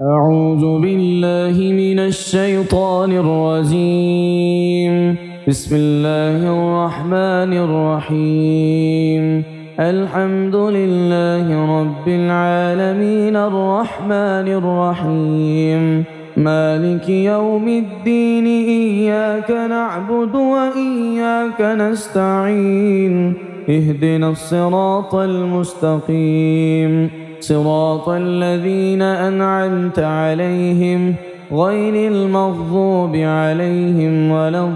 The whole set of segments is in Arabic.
أعوذ بالله من الشيطان الرجيم. بسم الله الرحمن الرحيم. الحمد لله رب العالمين الرحمن الرحيم مالك يوم الدين. إياك نعبد وإياك نستعين. اهدنا الصراط المستقيم، صراط الذين أنعمت عليهم غير المغضوب عليهم ولا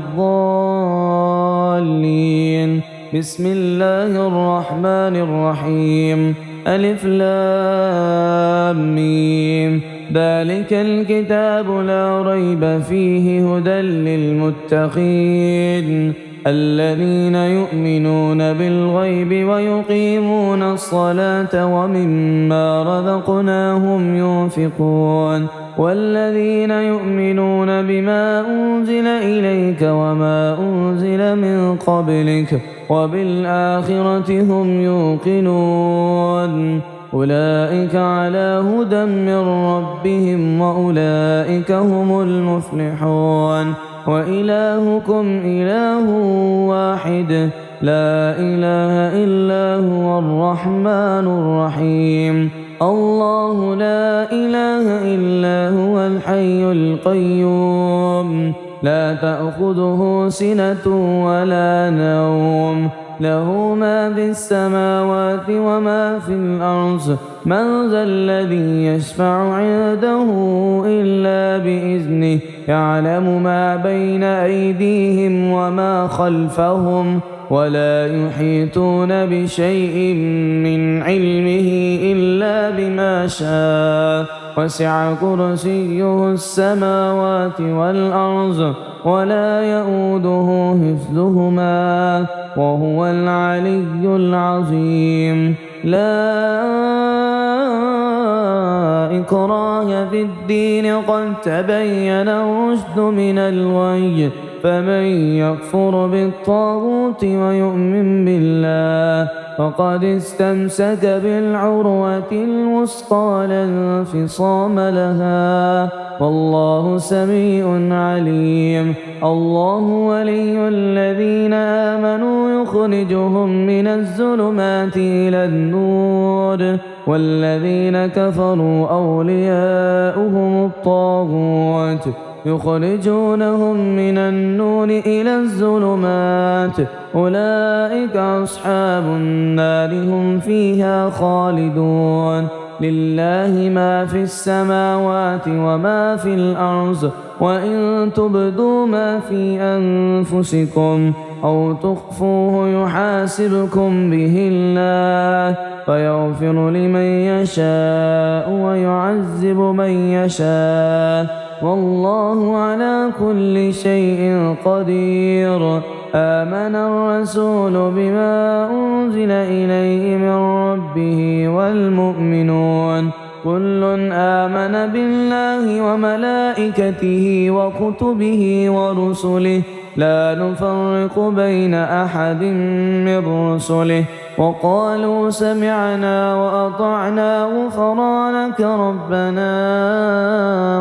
الضالين. بسم الله الرحمن الرحيم. ألف لام ميم. ذلك الكتاب لا ريب فيه هدى للمتقين الذين يؤمنون بالغيب ويقيمون الصلاة ومما رزقناهم ينفقون والذين يؤمنون بما أنزل إليك وما أنزل من قبلك وبالآخرة هم يوقنون. أولئك على هدى من ربهم وأولئك هم المفلحون. وإلهكم إله واحد لا إله إلا هو الرحمن الرحيم. الله لا إله إلا هو الحي القيوم لا تأخذه سنة ولا نوم له ما في السماوات وما في الأرض. من ذا الذي يشفع عنده إلا بإذنه يعلم ما بين أيديهم وما خلفهم ولا يحيطون بشيء من علمه إلا بما شاء. وسع كرسيه السماوات والأرض ولا يؤوده حفظهما وهو العلي العظيم. لا إكراه في الدين قد تبين الرشد من الغي. فمن يكفر بالطاغوت ويؤمن بالله فقد استمسك بالعروة الوثقى لا انفصام لها والله سميع عليم. الله ولي الذين آمنوا يخرجهم من الظلمات إلى النور والذين كفروا أولياؤهم الطاغوت يخرجونهم من النور إلى الظلمات. أولئك أصحاب النار هم فيها خالدون. لله ما في السماوات وما في الأرض وإن تبدوا ما في أنفسكم أو تخفوه يحاسبكم به الله فيغفر لمن يشاء ويعذب من يشاء والله على كل شيء قدير. آمن الرسول بما أنزل إليه من ربه والمؤمنون كل آمن بالله وملائكته وكتبه ورسله لا نفرق بين أحد من رسله وقالوا سمعنا وأطعنا غفرانك ربنا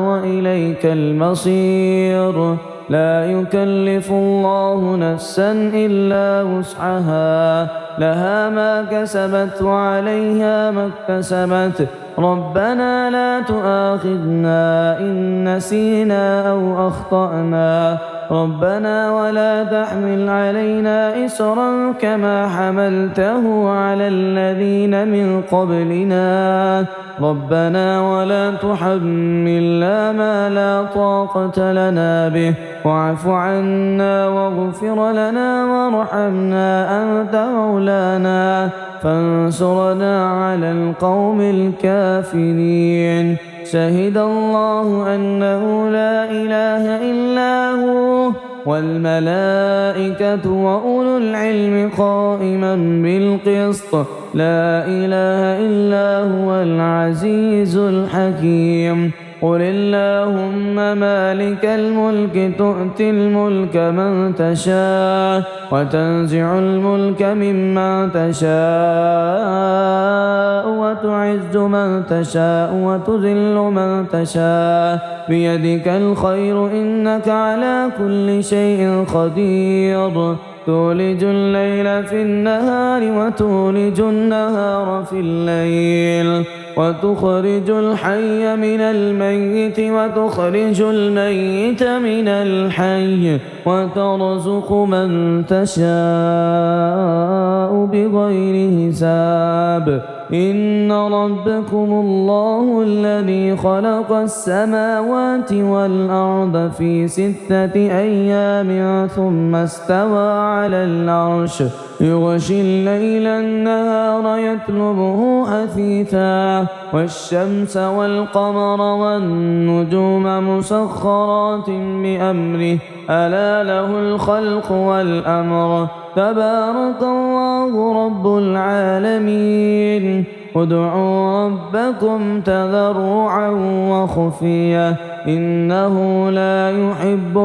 وإليك المصير. لا يكلف الله نفسا إلا وسعها لها ما كسبت وعليها ما اكتسبت. ربنا لا تؤاخذنا إن نسينا أو أخطأنا ربنا ولا تحمل علينا إصرا كما حملته على الذين من قبلنا ربنا ولا تحملنا ما لا طاقة لنا به واعف عنا واغفر لنا وارحمنا أنت مولانا فانصرنا على القوم الكافرين. شهد الله أنه لا إله إلا هو والملائكة وأولو العلم قائما بالقسط لا إله إلا هو العزيز الحكيم قل اللهم مالك الملك تؤتي الملك من تشاء وتنزع الملك ممن تشاء وتعز من تشاء وتذل من تشاء بيدك الخير إنك على كل شيء قدير تولج الليل في النهار وتولج النهار في الليل وتخرج الحي من الميت وتخرج الميت من الحي وترزق من تشاء بغير حساب إن ربكم الله الذي خلق السماوات والأرض في 6 أيام ثم استوى على العرش يغشي الليل النهار يطلبه حثيثا والشمس والقمر والنجوم مسخرات بأمره ألا له الخلق والأمر تبارك الله رب العالمين ادعوا ربكم تضرعا وخفيا إنه لا يحب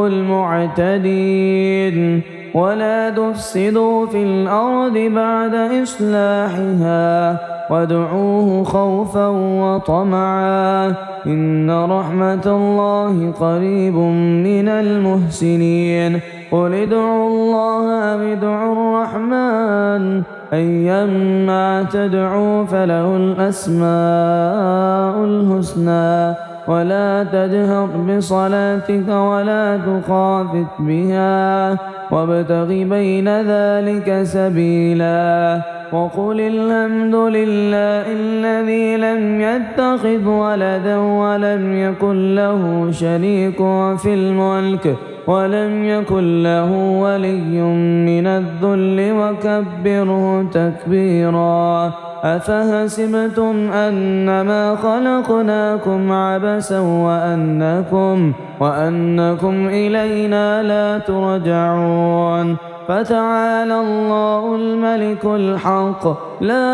المعتدين ولا تفسدوا في الأرض بعد إصلاحها وادعوه خوفا وطمعا إن رحمة الله قريب من المحسنين قل ادعوا الله أم ادعوا الرحمن أيما تدعوا فله الأسماء الحسنى ولا تجهر بصلاتك ولا تخافت بها وابتغ بين ذلك سبيلا وقل الحمد لله الذي لم يتخذ ولدا ولم يكن له شريك في الملك ولم يكن له ولي من الذل وكبره تكبيرا أفحسبتم أنما خلقناكم عبثا وأنكم إلينا لا ترجعون فتعالى الله الملك الحق لا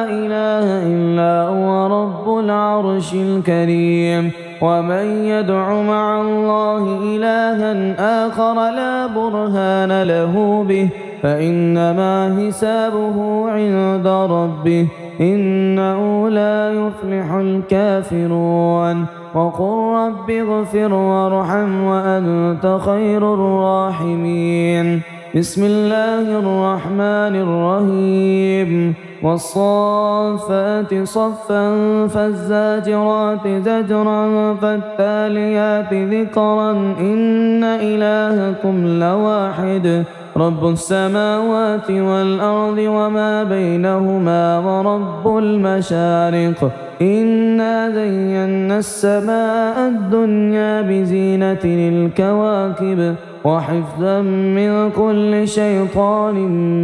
إله إلا هو رب العرش الكريم ومن يدع مع الله إلها آخر لا برهان له به فإنما حسابه عند ربه إنه لا يفلح الكافرون وقل رب اغفر وارحم وأنت خير الراحمين بسم الله الرحمن الرحيم والصافات صفا فالزاجرات زجرا فالتاليات ذكرا إن إلهكم لواحد رب السماوات والأرض وما بينهما ورب المشارق إنا زينا السماء الدنيا بزينة الكواكب وحفظا من كل شيطان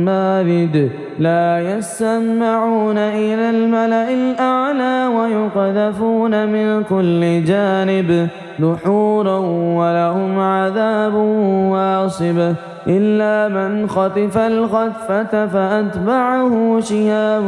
مارد لا يسمعون إلى الملأ الأعلى ويقذفون من كل جانب دحورا ولهم عذاب واصب إلا من خطف الخطفة فأتبعه شهاب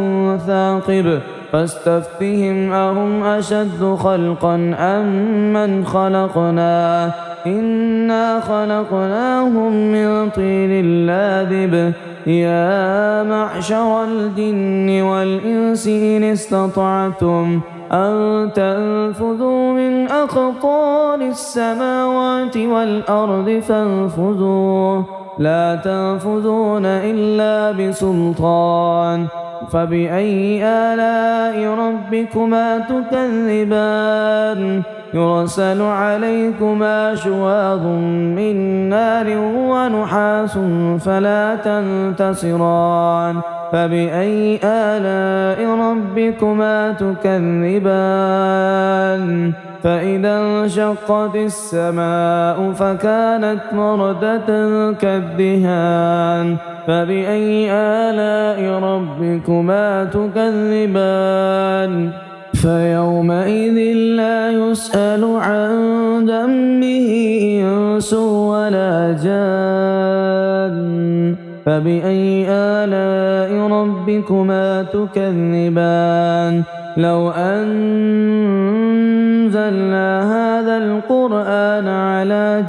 ثاقب فاستفتهم أهم أشد خلقا أم من خلقنا إنا خلقناهم من طين لاذب يا معشر الجن والإنس إن استطعتم أن تنفذوا من أقطار السماوات والأرض فانفذوا لا تنفذون إلا بسلطان فبأي آلاء ربكما تكذبان يرسل عليكما شواظ من نار ونحاس فلا تنتصران فبأي آلاء ربكما تكذبان فإذا انشقت السماء فكانت مردة كالدهان فبأي آلاء ربكما تكذبان فيومئذ لا يسأل عن ذنبه إنس ولا جان فبأي آلاء ربكما تكذبان لو أنزلنا هذا القرآن على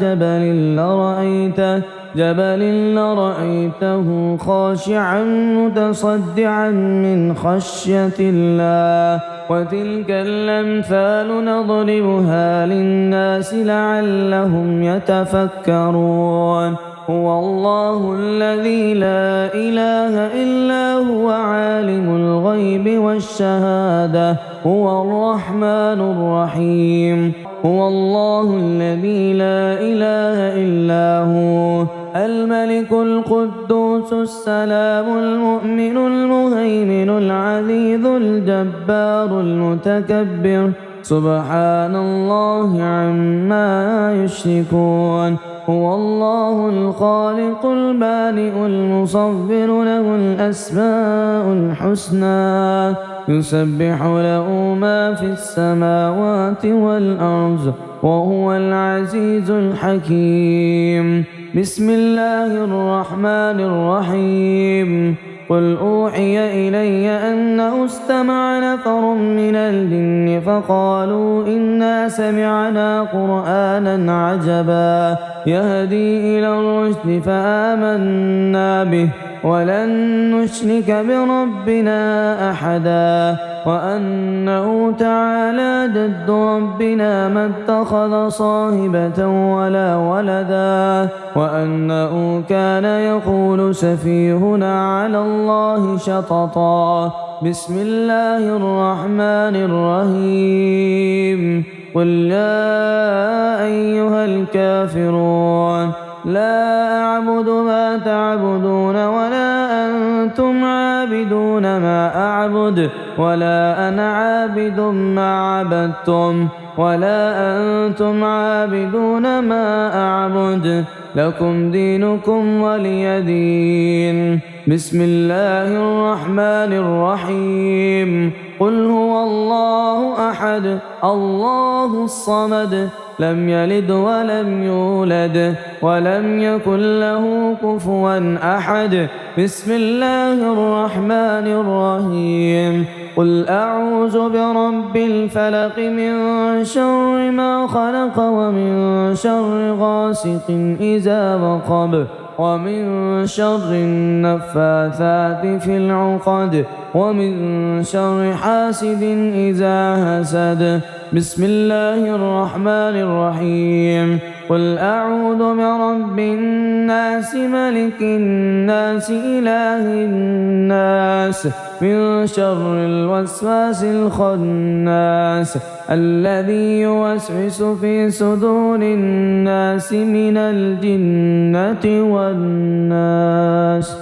جبل لرأيته خاشعا متصدعا من خشية الله وتلك الأمثال نضربها للناس لعلهم يتفكرون هو الله الذي لا إله إلا هو عالم الغيب والشهادة هو الرحمن الرحيم هو الله الذي لا إله إلا هو الملك القدوس السلام المؤمن المهيمن العزيز الجبار المتكبر سبحان الله عما يشركون هو الله الخالق البارئ المصور له الأسماء الحسنى يسبح له ما في السماوات والأرض وهو العزيز الحكيم بسم الله الرحمن الرحيم قل أوحي إلي أنه استمع نفر من الجن فقالوا إنا سمعنا قرآنا عجبا يهدي إلى الرشد فآمنا به ولن نشرك بربنا أحدا وأنه تعالى جد ربنا ما اتخذ صاحبة ولا ولدا وأنه كان يقول سفيهنا على الله شططا بسم الله الرحمن الرحيم قل يا أيها الكافرون لا أعبد ما تعبدون ولا أنتم عابدون ما أعبد ولا أنا عابد ما عبدتم ولا أنتم عابدون ما أعبد لكم دينكم ولي دين بسم الله الرحمن الرحيم قل هو الله أحد الله الصمد لم يلد ولم يولد ولم يكن له كفوا أحد بسم الله الرحمن الرحيم قل أعوذ برب الفلق من شر ما خلق ومن شر غاسق إذا وقب ومن شر النفاثات في العقد ومن شر حاسد إذا حسد بسم الله الرحمن الرحيم قل أعوذ برب الناس ملك الناس إله الناس من شر الوسواس الخناس الذي يوسوس في صدور الناس من الجنة والناس.